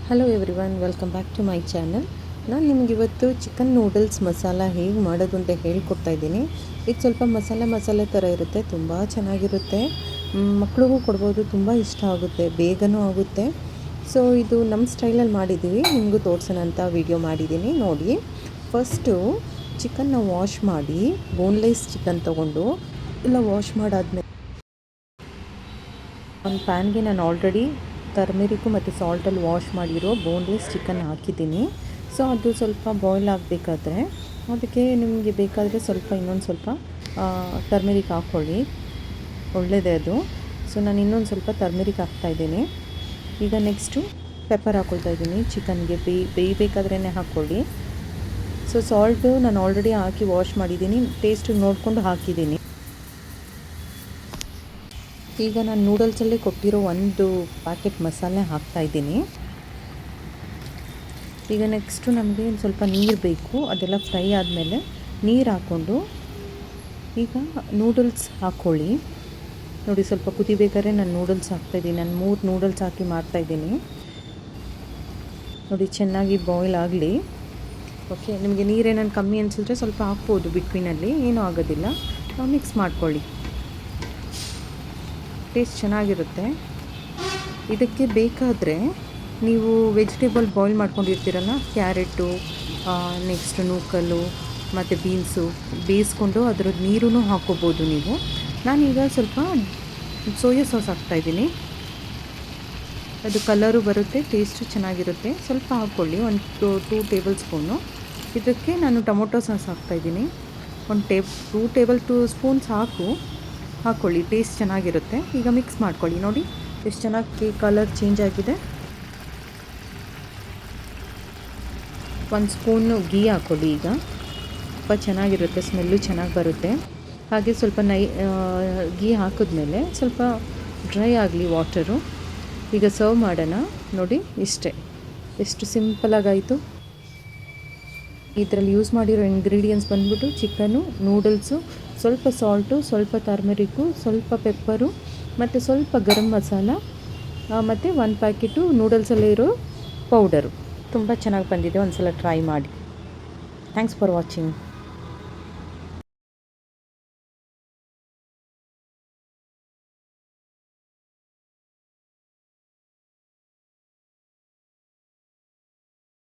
Hello everyone, welcome back to my channel. ನಾನು ನಿಮ್ಗೆ ಇವತ್ತು ಚಿಕನ್ ನೂಡಲ್ಸ್ ಮಸಾಲ ಹೇಗೆ ಮಾಡೋದು ಅಂತ ಹೇಳ್ಕೊಡ್ತಾ ಇದ್ದೀನಿ. ಇದು ಸ್ವಲ್ಪ ಮಸಾಲೆ ಥರ ಇರುತ್ತೆ, ತುಂಬ ಚೆನ್ನಾಗಿರುತ್ತೆ. ಮಕ್ಳಿಗೂ ಕೊಡ್ಬೋದು, ತುಂಬ ಇಷ್ಟ ಆಗುತ್ತೆ, ಬೇಗನೂ ಆಗುತ್ತೆ. ಸೊ ಇದು ನಮ್ಮ ಸ್ಟೈಲಲ್ಲಿ ಮಾಡಿದ್ದೀವಿ, ನಿಮಗೂ ತೋರಿಸೋಣ ಅಂತ ವಿಡಿಯೋ ಮಾಡಿದ್ದೀನಿ. ನೋಡಿ, ಫಸ್ಟು ಚಿಕನ್ನ ವಾಶ್ ಮಾಡಿ, ಬೋನ್ಲೆಸ್ ಚಿಕನ್ ತೊಗೊಂಡು ಎಲ್ಲ ವಾಶ್ ಮಾಡಾದ್ಮೇಲೆ ಒಂದು ಪ್ಯಾನ್ಗೆ ನಾನು ಆಲ್ರೆಡಿ ಟರ್ಮೆರಿಕು ಮತ್ತು ಸಾಲ್ಟಲ್ಲಿ ವಾಶ್ ಮಾಡಿರೋ ಬೋನ್ಲೆಸ್ ಚಿಕನ್ ಹಾಕಿದ್ದೀನಿ. ಸೊ ಅದು ಸ್ವಲ್ಪ ಬಾಯ್ಲ್ ಆಗಬೇಕಾದ್ರೆ ಅದಕ್ಕೆ ನಿಮಗೆ ಬೇಕಾದರೆ ಸ್ವಲ್ಪ ಇನ್ನೊಂದು ಸ್ವಲ್ಪ ಟರ್ಮೆರಿಕ್ ಹಾಕ್ಕೊಳ್ಳಿ, ಒಳ್ಳೆಯದೇ ಅದು. ಸೊ ನಾನು ಇನ್ನೊಂದು ಸ್ವಲ್ಪ ಟರ್ಮೆರಿಕ್ ಹಾಕ್ತಾಯಿದ್ದೀನಿ. ಈಗ ನೆಕ್ಸ್ಟು ಪೆಪ್ಪರ್ ಹಾಕ್ಕೊಳ್ತಾ ಇದ್ದೀನಿ. ಚಿಕನ್ಗೆ ಬೇಯಬೇಕಾದ್ರೇ ಹಾಕ್ಕೊಳ್ಳಿ. ಸೊ ಸಾಲ್ಟು ನಾನು ಆಲ್ರೆಡಿ ಹಾಕಿ ವಾಶ್ ಮಾಡಿದ್ದೀನಿ, ಟೇಸ್ಟಿಗೆ ನೋಡಿಕೊಂಡು ಹಾಕಿದ್ದೀನಿ. ಈಗ ನಾನು ನೂಡಲ್ಸಲ್ಲೇ ಕೊಟ್ಟಿರೋ ಒಂದು ಪ್ಯಾಕೆಟ್ ಮಸಾಲೆ ಹಾಕ್ತಾಯಿದ್ದೀನಿ. ಈಗ ನೆಕ್ಸ್ಟು ನಮಗೆ ಒಂದು ಸ್ವಲ್ಪ ನೀರು ಬೇಕು, ಅದೆಲ್ಲ ಫ್ರೈ ಆದಮೇಲೆ ನೀರು ಹಾಕ್ಕೊಂಡು ಈಗ ನೂಡಲ್ಸ್ ಹಾಕ್ಕೊಳ್ಳಿ. ನೋಡಿ, ಸ್ವಲ್ಪ ಕುದಿಬೇಕಾದ್ರೆ ನಾನು ನೂಡಲ್ಸ್ ಹಾಕ್ತಾಯಿದ್ದೀನಿ. ನಾನು 3 ನೂಡಲ್ಸ್ ಹಾಕಿ ಮಾಡ್ತಾಯಿದ್ದೀನಿ. ನೋಡಿ, ಚೆನ್ನಾಗಿ ಬಾಯ್ಲ್ ಆಗಲಿ. ಓಕೆ, ನಿಮಗೆ ನೀರೇನಾದ್ರು ಕಮ್ಮಿ ಅನಿಸಿದ್ರೆ ಸ್ವಲ್ಪ ಹಾಕ್ಬೋದು ಬಿಟ್ವೀನಲ್ಲಿ, ಏನೂ ಆಗೋದಿಲ್ಲ. ಮಿಕ್ಸ್ ಮಾಡ್ಕೊಳ್ಳಿ, ಟೇಸ್ಟ್ ಚೆನ್ನಾಗಿರುತ್ತೆ. ಇದಕ್ಕೆ ಬೇಕಾದರೆ ನೀವು ವೆಜಿಟೇಬಲ್ ಬಾಯ್ಲ್ ಮಾಡ್ಕೊಂಡಿರ್ತೀರಲ್ಲ, ಕ್ಯಾರೆಟು, ನೆಕ್ಸ್ಟ್ ನೂಕಲ್ಲು ಮತ್ತು ಬೀನ್ಸು ಬೇಯಿಸ್ಕೊಂಡು ಅದರದ್ದು ನೀರೂ ಹಾಕ್ಕೋಬೋದು ನೀವು. ನಾನೀಗ ಸ್ವಲ್ಪ ಸೋಯಾ ಸಾಸ್ ಹಾಕ್ತಾಯಿದ್ದೀನಿ. ಅದು ಕಲರು ಬರುತ್ತೆ, ಟೇಸ್ಟು ಚೆನ್ನಾಗಿರುತ್ತೆ. ಸ್ವಲ್ಪ ಹಾಕ್ಕೊಳ್ಳಿ, ಒಂದು 2 ಟೇಬಲ್ ಸ್ಪೂನು. ಇದಕ್ಕೆ ನಾನು ಟೊಮೊಟೊ ಸಾಸ್ ಹಾಕ್ತಾಯಿದ್ದೀನಿ. 2 ಟೇಬಲ್ ಸ್ಪೂನ್ಸ್ ಹಾಕ್ಕೊಳ್ಳಿ, ಟೇಸ್ಟ್ ಚೆನ್ನಾಗಿರುತ್ತೆ. ಈಗ ಮಿಕ್ಸ್ ಮಾಡ್ಕೊಳ್ಳಿ. ನೋಡಿ ಎಷ್ಟು ಚೆನ್ನಾಗಿ ಕಲರ್ ಚೇಂಜ್ ಆಗಿದೆ. 1 ಸ್ಪೂನು ಗೀ ಹಾಕ್ಕೊಳ್ಳಿ. ಈಗ ತುಂಬ ಚೆನ್ನಾಗಿರುತ್ತೆ, ಸ್ಮೆಲ್ಲು ಚೆನ್ನಾಗಿ ಬರುತ್ತೆ. ಹಾಗೆ ಸ್ವಲ್ಪ ಗೀ ಹಾಕಿದ್ಮೇಲೆ ಸ್ವಲ್ಪ ಡ್ರೈ ಆಗಲಿ ವಾಟರು. ಈಗ ಸರ್ವ್ ಮಾಡೋಣ. ನೋಡಿ, ಇಷ್ಟೇ, ಎಷ್ಟು ಸಿಂಪಲಾಗಾಯಿತು. ಇದರಲ್ಲಿ ಯೂಸ್ ಮಾಡಿರೋ ಇಂಗ್ರೀಡಿಯೆಂಟ್ಸ್ ಬಂದ್ಬಿಟ್ಟು ಚಿಕನು, ನೂಡಲ್ಸು, ಸ್ವಲ್ಪ ಸಾಲ್ಟು, ಸ್ವಲ್ಪ ಟರ್ಮೆರಿಕ್ಕು, ಸ್ವಲ್ಪ ಪೆಪ್ಪರು ಮತ್ತು ಸ್ವಲ್ಪ ಗರಂ ಮಸಾಲ ಮತ್ತು 1 ಪ್ಯಾಕೆಟು ನೂಡಲ್ಸಲ್ಲೇ ಇರೋ ಪೌಡರು. ತುಂಬ ಚೆನ್ನಾಗಿ ಬಂದಿದೆ, ಒಂದು ಸಲ ಟ್ರೈ ಮಾಡಿ. Thanks for watching.